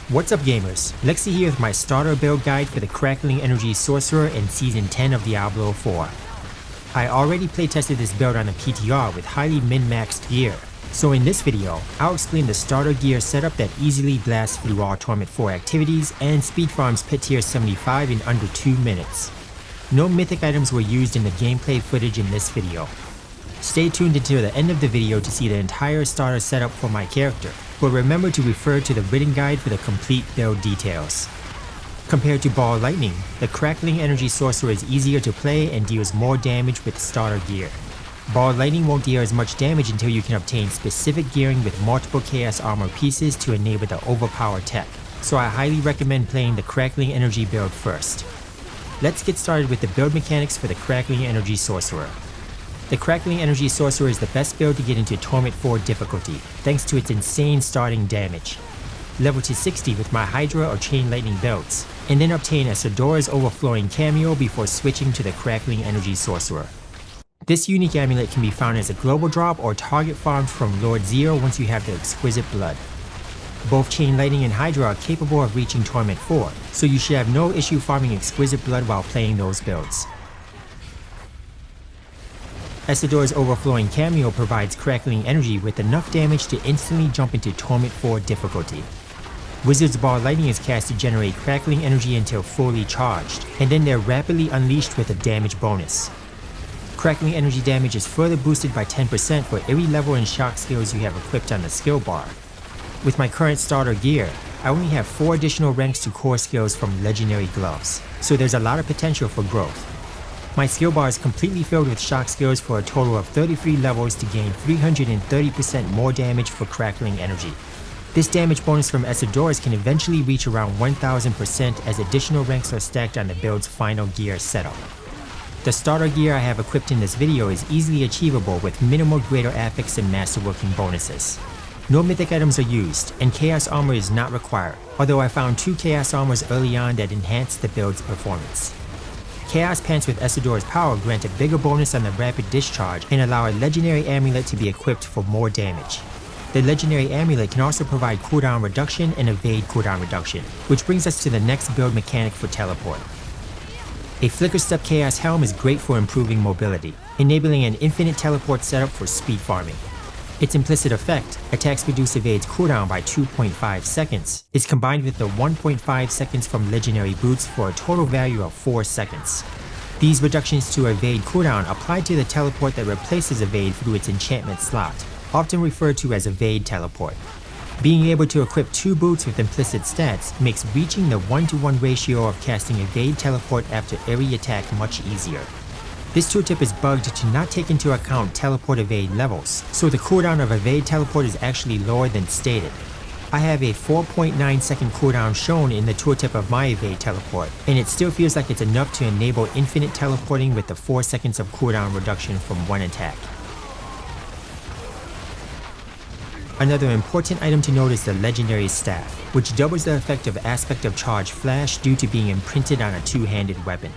What's up gamers, Lexi here with my starter build guide for the Crackling Energy Sorcerer in Season 10 of Diablo 4. I already playtested this build on the PTR with highly min-maxed gear, so in this video, I'll explain the starter gear setup that easily blasts through all Torment 4 activities and speed farms pit tier 75 in under 2 minutes. No mythic items were used in the gameplay footage in this video. Stay tuned until the end of the video to see the entire starter setup for my character, but remember to refer to the written guide for the complete build details. Compared to Ball Lightning, the Crackling Energy Sorcerer is easier to play and deals more damage with starter gear. Ball Lightning won't deal as much damage until you can obtain specific gearing with multiple Chaos Armor pieces to enable the overpower tech, so I highly recommend playing the Crackling Energy build first. Let's get started with the build mechanics for the Crackling Energy Sorcerer. The Crackling Energy Sorcerer is the best build to get into Torment 4 difficulty, thanks to its insane starting damage. Level to 60 with my Hydra or Chain Lightning builds, and then obtain Esadora's Overflowing Cameo before switching to the Crackling Energy Sorcerer. This unique amulet can be found as a global drop or target farmed from Lord Zero once you have the Exquisite Blood. Both Chain Lightning and Hydra are capable of reaching Torment 4, so you should have no issue farming Exquisite Blood while playing those builds. Esadora's Overflowing Cameo provides Crackling Energy with enough damage to instantly jump into Torment 4 difficulty. Wizard's Ball Lightning is cast to generate Crackling Energy until fully charged, and then they're rapidly unleashed with a damage bonus. Crackling Energy damage is further boosted by 10% for every level and shock skills you have equipped on the skill bar. With my current starter gear, I only have 4 additional ranks to core skills from Legendary Gloves, so there's a lot of potential for growth. My skill bar is completely filled with shock skills for a total of 33 levels to gain 330% more damage for Crackling Energy. This damage bonus from Esadora's can eventually reach around 1000% as additional ranks are stacked on the build's final gear setup. The starter gear I have equipped in this video is easily achievable with minimal greater affix and masterworking bonuses. No mythic items are used, and Chaos Armor is not required, although I found 2 Chaos Armors early on that enhanced the build's performance. Chaos Pants with Esadora's power grant a bigger bonus on the rapid discharge and allow a legendary amulet to be equipped for more damage. The legendary amulet can also provide cooldown reduction and evade cooldown reduction, which brings us to the next build mechanic for teleport. A Flicker Step Chaos Helm is great for improving mobility, enabling an infinite teleport setup for speed farming. Its implicit effect, attacks reduce evades cooldown by 2.5 seconds, is combined with the 1.5 seconds from legendary boots for a total value of 4 seconds. These reductions to evade cooldown apply to the teleport that replaces evade through its enchantment slot, often referred to as evade teleport. Being able to equip 2 boots with implicit stats makes reaching the 1-to-1 ratio of casting evade teleport after every attack much easier. This tooltip is bugged to not take into account teleport evade levels, so the cooldown of evade teleport is actually lower than stated. I have a 4.9 second cooldown shown in the tooltip of my evade teleport, and it still feels like it's enough to enable infinite teleporting with the 4 seconds of cooldown reduction from one attack. Another important item to note is the legendary staff, which doubles the effect of Aspect of Charge Flash due to being imprinted on a two-handed weapon.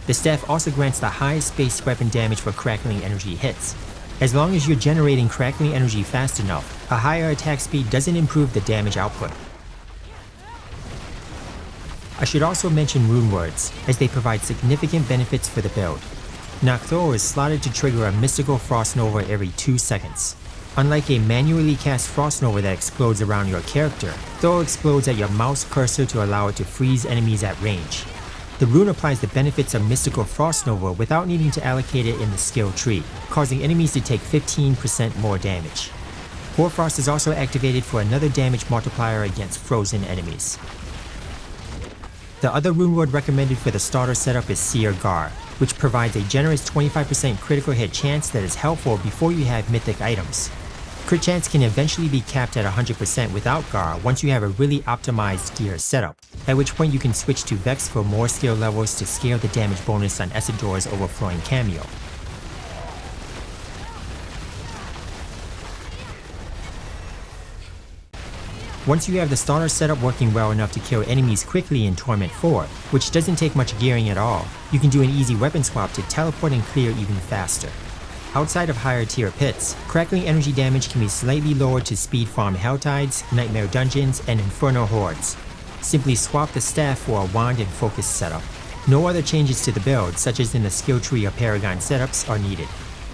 The staff also grants the highest base weapon damage for Crackling Energy hits. As long as you're generating Crackling Energy fast enough, a higher attack speed doesn't improve the damage output. I should also mention Rune Words, as they provide significant benefits for the build. Knock Thrower is slotted to trigger a mystical Frost Nova every 2 seconds. Unlike a manually cast Frost Nova that explodes around your character, Thrower explodes at your mouse cursor to allow it to freeze enemies at range. The rune applies the benefits of Mystical Frost Nova without needing to allocate it in the skill tree, causing enemies to take 15% more damage. Hoarfrost is also activated for another damage multiplier against frozen enemies. The other rune word recommended for the starter setup is Seer Gar, which provides a generous 25% critical hit chance that is helpful before you have mythic items. Crit chance can eventually be capped at 100% without Gar once you have a really optimized gear setup, at which point you can switch to Vex for more skill levels to scale the damage bonus on Esadora's Overflowing Cameo. Once you have the starter setup working well enough to kill enemies quickly in Torment 4, which doesn't take much gearing at all, you can do an easy weapon swap to teleport and clear even faster. Outside of higher tier pits, Crackling Energy damage can be slightly lowered to speed farm Helltides, Nightmare Dungeons, and Inferno Hordes. Simply swap the staff for a wand and focus setup. No other changes to the build, such as in the skill tree or Paragon setups, are needed.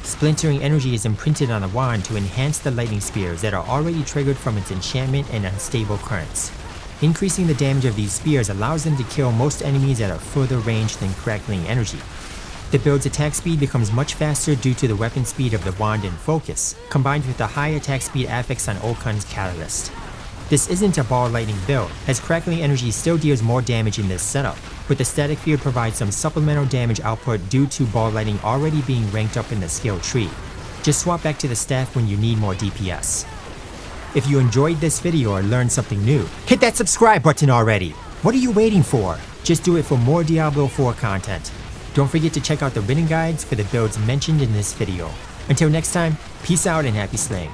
Splintering Energy is imprinted on the wand to enhance the lightning spears that are already triggered from its enchantment and unstable currents. Increasing the damage of these spears allows them to kill most enemies at a further range than Crackling Energy. The build's attack speed becomes much faster due to the weapon speed of the wand and focus, combined with the high attack speed affix on Okun's Catalyst. This isn't a ball lightning build, as Crackling Energy still deals more damage in this setup, but the static field provides some supplemental damage output due to ball lightning already being ranked up in the skill tree. Just swap back to the staff when you need more DPS. If you enjoyed this video or learned something new, hit that subscribe button already! What are you waiting for? Just do it for more Diablo 4 content. Don't forget to check out the written guides for the builds mentioned in this video. Until next time, peace out and happy slaying.